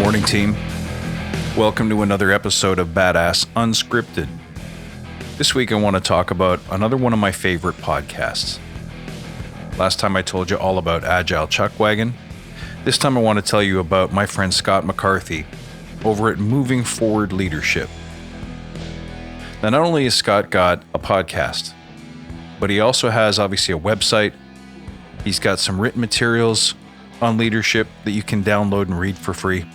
morning, team. Welcome to another episode of Badass Unscripted. This week I want to talk about another one of my favorite podcasts. Last time I told you all about Agile Chuckwagon. This time I want to tell you about my friend Scott McCarthy over at Moving Forward Leadership. Now, not only has Scott got a podcast, but he also has obviously a website. He's got some written materials on leadership that you can download and read for free.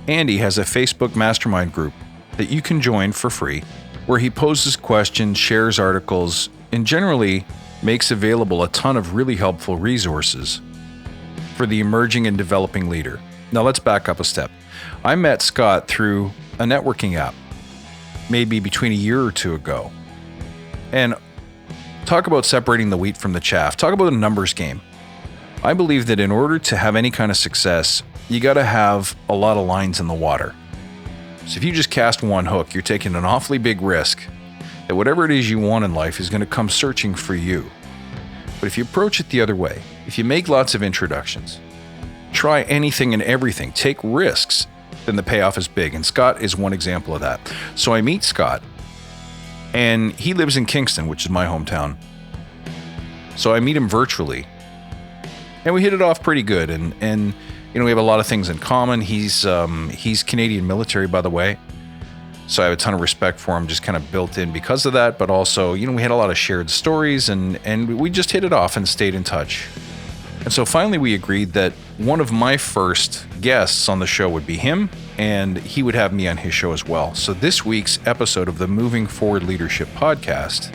And he has a Facebook mastermind group that you can join for free, where he poses questions, shares articles, and generally makes available a ton of really helpful resources for the emerging and developing leader. Now let's back up a step. I met Scott through a networking app, maybe between a year or two ago. And talk about separating the wheat from the chaff. Talk about a numbers game. I believe that in order to have any kind of success, you got to have a lot of lines in the water. So if you just cast one hook, you're taking an awfully big risk that whatever it is you want in life is going to come searching for you. But if you approach it the other way, if you make lots of introductions, try anything and everything, take risks, then the payoff is big. And Scott is one example of that. So I meet Scott, and he lives in Kingston, which is my hometown. So I meet him virtually, and we hit it off pretty good. And you know, we have a lot of things in common. He's Canadian military, by the way. So I have a ton of respect for him, just kind of built in because of that. But also, you know, we had a lot of shared stories and we just hit it off and stayed in touch. And so finally we agreed that one of my first guests on the show would be him, and he would have me on his show as well. So this week's episode of the Moving Forward Leadership podcast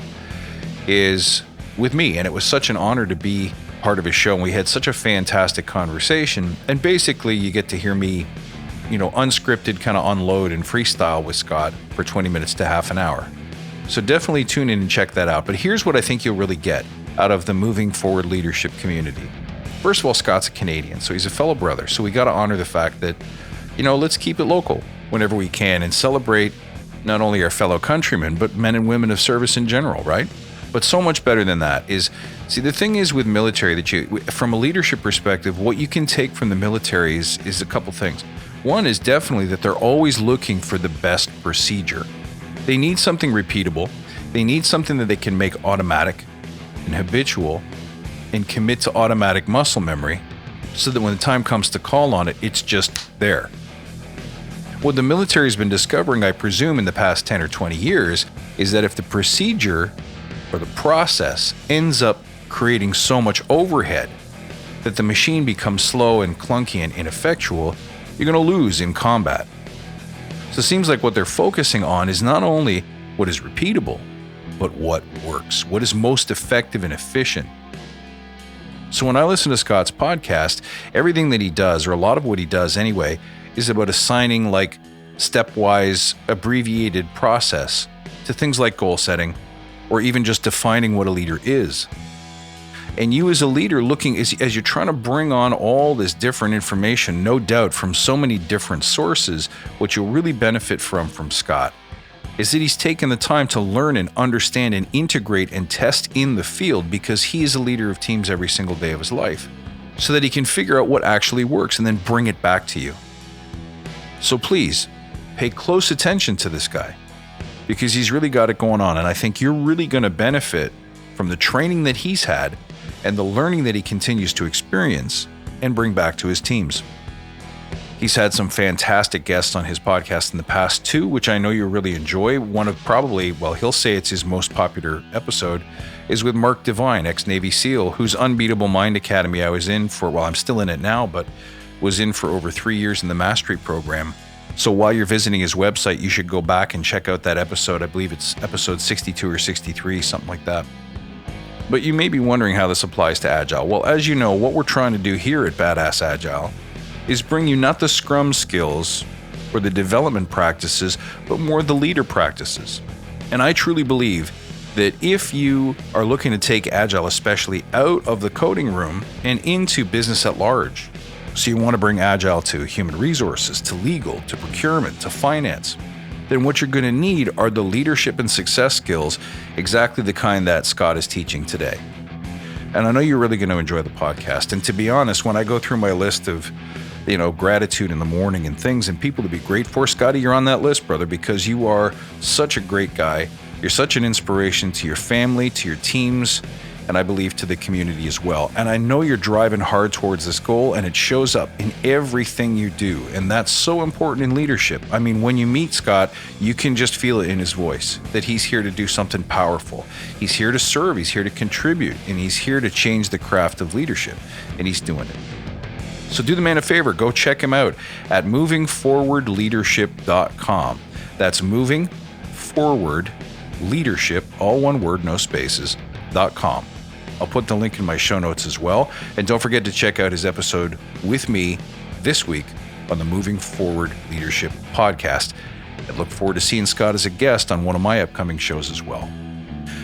is with me, and it was such an honor to be part of his show, and we had such a fantastic conversation. And basically you get to hear me, you know, unscripted kind of unload and freestyle with Scott for 20 minutes to half an hour. So definitely tune in and check that out. But here's what I think you'll really get out of the Moving Forward Leadership community. First of all, Scott's a Canadian, so he's a fellow brother. So we got to honor the fact that, you know, let's keep it local whenever we can and celebrate not only our fellow countrymen, but men and women of service in general, right? But so much better than that is, see, the thing is with military that from a leadership perspective, what you can take from the military is a couple things. One is definitely that they're always looking for the best procedure. They need something repeatable. They need something that they can make automatic and habitual and commit to automatic muscle memory so that when the time comes to call on it, it's just there. What the military has been discovering, I presume, in the past 10 or 20 years is that if the procedure or the process ends up creating so much overhead that the machine becomes slow and clunky and ineffectual, you're going to lose in combat. So it seems like what they're focusing on is not only what is repeatable, but what works, what is most effective and efficient. So when I listen to Scott's podcast, everything that he does, or a lot of what he does anyway, is about assigning like stepwise abbreviated process to things like goal setting, or even just defining what a leader is. And you as a leader looking, as you're trying to bring on all this different information, no doubt from so many different sources, what you'll really benefit from Scott is that he's taken the time to learn and understand and integrate and test in the field, because he is a leader of teams every single day of his life, so that he can figure out what actually works and then bring it back to you. So please pay close attention to this guy, because he's really got it going on. And I think you're really going to benefit from the training that he's had and the learning that he continues to experience and bring back to his teams. He's had some fantastic guests on his podcast in the past too, which I know you'll really enjoy. One of probably, well, he'll say it's his most popular episode, is with Mark Devine, ex-Navy SEAL, whose Unbeatable Mind Academy I was in for, well, I'm still in it now, but was in for over 3 years in the mastery program. So while you're visiting his website, you should go back and check out that episode. I believe it's episode 62 or 63, something like that. But you may be wondering how this applies to Agile. Well, as you know, what we're trying to do here at Badass Agile is bring you not the Scrum skills or the development practices, but more the leader practices. And I truly believe that if you are looking to take Agile especially out of the coding room and into business at large, so you want to bring Agile to human resources, to legal, to procurement, to finance, then what you're going to need are the leadership and success skills, exactly the kind that Scott is teaching today. And I know you're really going to enjoy the podcast. And to be honest, when I go through my list of gratitude in the morning and things and people to be grateful for. Scotty, you're on that list, brother, because you are such a great guy. You're such an inspiration to your family, to your teams, and I believe to the community as well. And I know you're driving hard towards this goal, and it shows up in everything you do. And that's so important in leadership. I mean, when you meet Scott, you can just feel it in his voice that he's here to do something powerful. He's here to serve, he's here to contribute, and he's here to change the craft of leadership, and he's doing it. So do the man a favor, go check him out at movingforwardleadership.com. That's movingforwardleadership, all one word, no spaces.com. I'll put the link in my show notes as well. And don't forget to check out his episode with me this week on the Moving Forward Leadership podcast. I look forward to seeing Scott as a guest on one of my upcoming shows as well.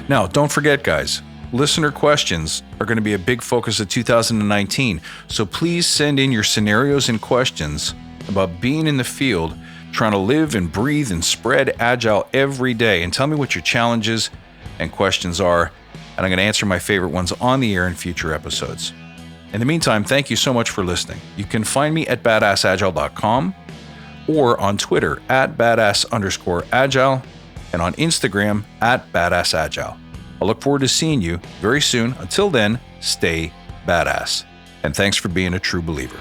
Now, don't forget, guys, listener questions are going to be a big focus of 2019. So please send in your scenarios and questions about being in the field, trying to live and breathe and spread Agile every day. And tell me what your challenges and questions are. And I'm going to answer my favorite ones on the air in future episodes. In the meantime, thank you so much for listening. You can find me at badassagile.com or on Twitter at badass_agile and on Instagram at badassagile. I look forward to seeing you very soon. Until then, stay badass. And thanks for being a true believer.